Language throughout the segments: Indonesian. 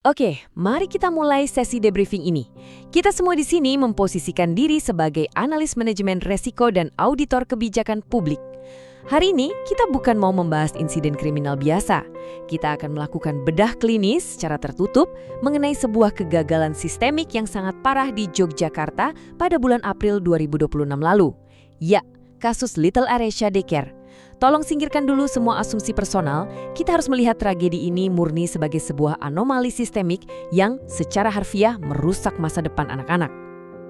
Oke, mari kita mulai sesi debriefing ini. Kita semua di sini memposisikan diri sebagai analis manajemen resiko dan auditor kebijakan publik. Hari ini kita bukan mau membahas insiden kriminal biasa. Kita akan melakukan bedah klinis secara tertutup mengenai sebuah kegagalan sistemik yang sangat parah di Yogyakarta pada bulan April 2026 lalu. Ya, kasus Little Aresya Daycare. Tolong singkirkan dulu semua asumsi personal, kita harus melihat tragedi ini murni sebagai sebuah anomali sistemik yang secara harfiah merusak masa depan anak-anak.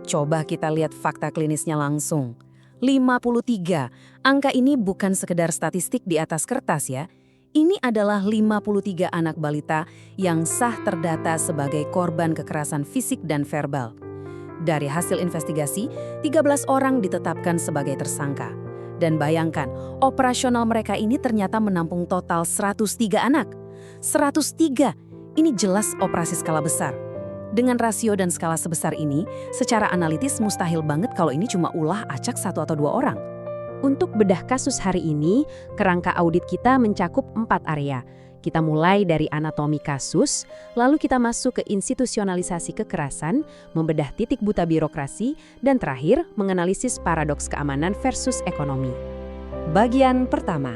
Coba kita lihat fakta klinisnya langsung. 53. Angka ini bukan sekedar statistik di atas kertas ya. Ini adalah 53 anak balita yang sah terdata sebagai korban kekerasan fisik dan verbal. Dari hasil investigasi, 13 orang ditetapkan sebagai tersangka. Dan bayangkan, operasional mereka ini ternyata menampung total 103 anak. 103, ini jelas operasi skala besar. Dengan rasio dan skala sebesar ini, secara analitis mustahil banget kalau ini cuma ulah acak 1 atau 2 orang. Untuk bedah kasus hari ini, kerangka audit kita mencakup 4 area. Kita mulai dari anatomi kasus, lalu kita masuk ke institusionalisasi kekerasan, membedah titik buta birokrasi, dan terakhir menganalisis paradoks keamanan versus ekonomi. Bagian pertama,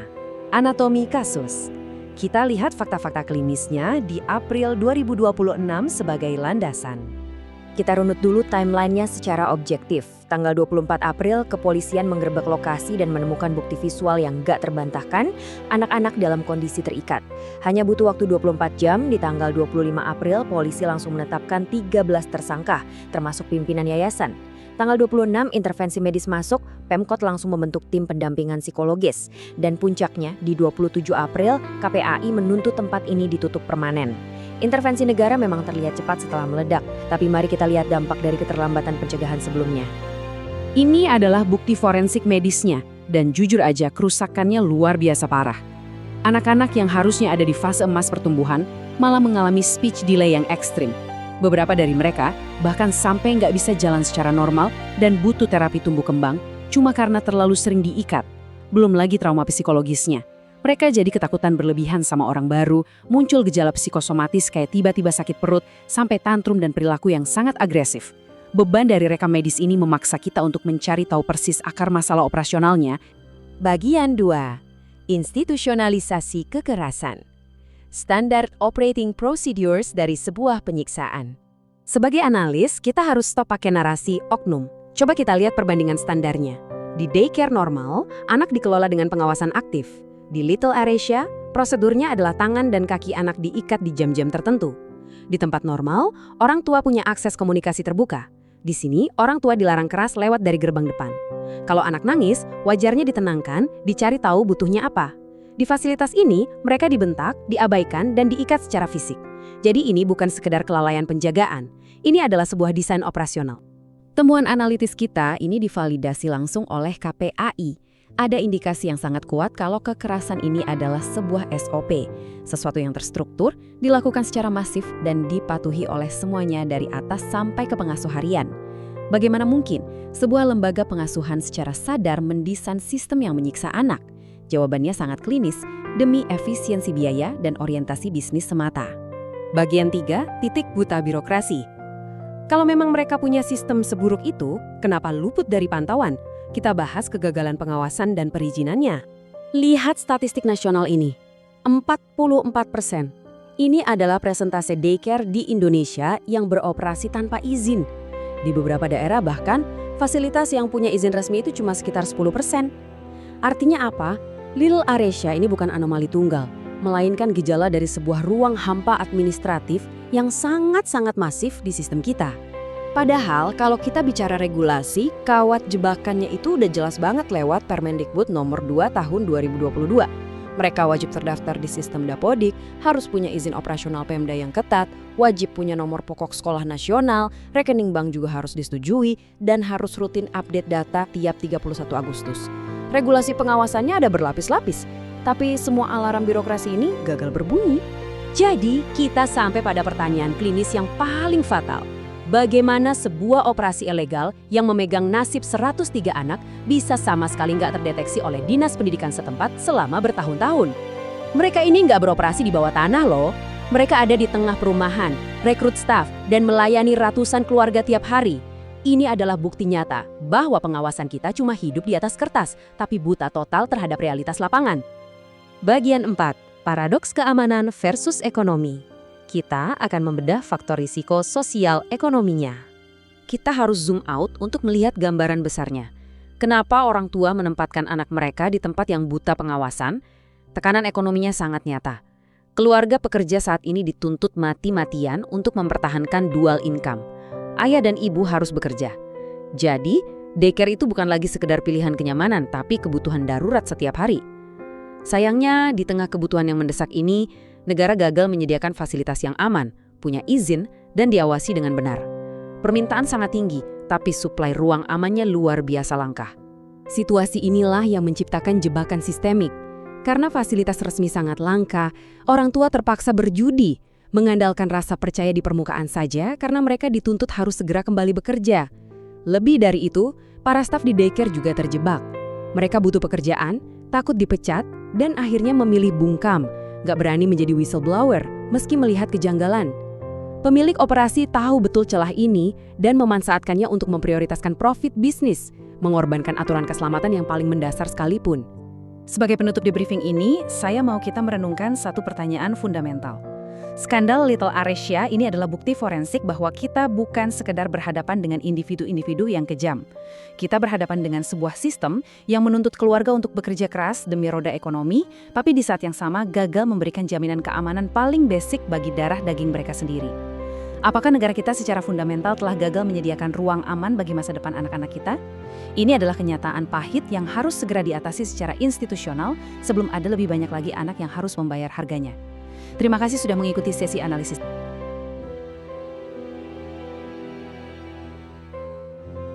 anatomi kasus. Kita lihat fakta-fakta klinisnya di April 2026 sebagai landasan. Kita runut dulu timelinenya secara objektif. Tanggal 24 April, kepolisian menggerebek lokasi dan menemukan bukti visual yang gak terbantahkan, anak-anak dalam kondisi terikat. Hanya butuh waktu 24 jam, di tanggal 25 April, polisi langsung menetapkan 13 tersangka, termasuk pimpinan yayasan. Tanggal 26, intervensi medis masuk, Pemkot langsung membentuk tim pendampingan psikologis. Dan puncaknya, di 27 April, KPAI menuntut tempat ini ditutup permanen. Intervensi negara memang terlihat cepat setelah meledak, tapi mari kita lihat dampak dari keterlambatan pencegahan sebelumnya. Ini adalah bukti forensik medisnya, dan jujur aja kerusakannya luar biasa parah. Anak-anak yang harusnya ada di fase emas pertumbuhan malah mengalami speech delay yang ekstrim. Beberapa dari mereka bahkan sampai nggak bisa jalan secara normal dan butuh terapi tumbuh kembang cuma karena terlalu sering diikat. Belum lagi trauma psikologisnya. Mereka jadi ketakutan berlebihan sama orang baru, muncul gejala psikosomatis kayak tiba-tiba sakit perut, sampai tantrum dan perilaku yang sangat agresif. Beban dari rekam medis ini memaksa kita untuk mencari tahu persis akar masalah operasionalnya. Bagian 2. Institusionalisasi kekerasan. Standard operating procedures dari sebuah penyiksaan. Sebagai analis, kita harus stop pakai narasi oknum. Coba kita lihat perbandingan standarnya. Di daycare normal, anak dikelola dengan pengawasan aktif. Di Little Aresya, prosedurnya adalah tangan dan kaki anak diikat di jam-jam tertentu. Di tempat normal, orang tua punya akses komunikasi terbuka. Di sini, orang tua dilarang keras lewat dari gerbang depan. Kalau anak nangis, wajarnya ditenangkan, dicari tahu butuhnya apa. Di fasilitas ini, mereka dibentak, diabaikan, dan diikat secara fisik. Jadi ini bukan sekedar kelalaian penjagaan. Ini adalah sebuah desain operasional. Temuan analitis kita ini divalidasi langsung oleh KPAI. Ada indikasi yang sangat kuat kalau kekerasan ini adalah sebuah SOP, sesuatu yang terstruktur, dilakukan secara masif dan dipatuhi oleh semuanya dari atas sampai ke pengasuh harian. Bagaimana mungkin sebuah lembaga pengasuhan secara sadar mendesain sistem yang menyiksa anak? Jawabannya sangat klinis, demi efisiensi biaya dan orientasi bisnis semata. Bagian 3, titik buta birokrasi. Kalau memang mereka punya sistem seburuk itu, kenapa luput dari pantauan? Kita bahas kegagalan pengawasan dan perizinannya. Lihat statistik nasional ini. 44%. Ini adalah persentase daycare di Indonesia yang beroperasi tanpa izin. Di beberapa daerah bahkan, fasilitas yang punya izin resmi itu cuma sekitar 10%. Artinya apa? Little Aresya ini bukan anomali tunggal, melainkan gejala dari sebuah ruang hampa administratif yang sangat-sangat masif di sistem kita. Padahal kalau kita bicara regulasi, kawat jebakannya itu udah jelas banget lewat Permendikbud nomor 2 tahun 2022. Mereka wajib terdaftar di sistem Dapodik, harus punya izin operasional Pemda yang ketat, wajib punya nomor pokok sekolah nasional, rekening bank juga harus disetujui, dan harus rutin update data tiap 31 Agustus. Regulasi pengawasannya ada berlapis-lapis, tapi semua alarm birokrasi ini gagal berbunyi. Jadi kita sampai pada pertanyaan klinis yang paling fatal. Bagaimana sebuah operasi ilegal yang memegang nasib 103 anak bisa sama sekali nggak terdeteksi oleh Dinas Pendidikan setempat selama bertahun-tahun? Mereka ini nggak beroperasi di bawah tanah loh. Mereka ada di tengah perumahan, rekrut staf, dan melayani ratusan keluarga tiap hari. Ini adalah bukti nyata bahwa pengawasan kita cuma hidup di atas kertas, tapi buta total terhadap realitas lapangan. Bagian 4. Paradoks keamanan versus ekonomi. Kita akan membedah faktor risiko sosial ekonominya. Kita harus zoom out untuk melihat gambaran besarnya. Kenapa orang tua menempatkan anak mereka di tempat yang buta pengawasan? Tekanan ekonominya sangat nyata. Keluarga pekerja saat ini dituntut mati-matian untuk mempertahankan dual income. Ayah dan ibu harus bekerja. Jadi, daycare itu bukan lagi sekedar pilihan kenyamanan, tapi kebutuhan darurat setiap hari. Sayangnya, di tengah kebutuhan yang mendesak ini, negara gagal menyediakan fasilitas yang aman, punya izin, dan diawasi dengan benar. Permintaan sangat tinggi, tapi suplai ruang amannya luar biasa langka. Situasi inilah yang menciptakan jebakan sistemik. Karena fasilitas resmi sangat langka, orang tua terpaksa berjudi, mengandalkan rasa percaya di permukaan saja karena mereka dituntut harus segera kembali bekerja. Lebih dari itu, para staf di daycare juga terjebak. Mereka butuh pekerjaan, takut dipecat, dan akhirnya memilih bungkam, gak berani menjadi whistleblower meski melihat kejanggalan. Pemilik operasi tahu betul celah ini dan memanfaatkannya untuk memprioritaskan profit bisnis, mengorbankan aturan keselamatan yang paling mendasar sekalipun. Sebagai penutup di briefing ini, saya mau kita merenungkan satu pertanyaan fundamental. Skandal Little Aresya ini adalah bukti forensik bahwa kita bukan sekedar berhadapan dengan individu-individu yang kejam. Kita berhadapan dengan sebuah sistem yang menuntut keluarga untuk bekerja keras demi roda ekonomi, tapi di saat yang sama gagal memberikan jaminan keamanan paling basic bagi darah daging mereka sendiri. Apakah negara kita secara fundamental telah gagal menyediakan ruang aman bagi masa depan anak-anak kita? Ini adalah kenyataan pahit yang harus segera diatasi secara institusional sebelum ada lebih banyak lagi anak yang harus membayar harganya. Terima kasih sudah mengikuti sesi analisis.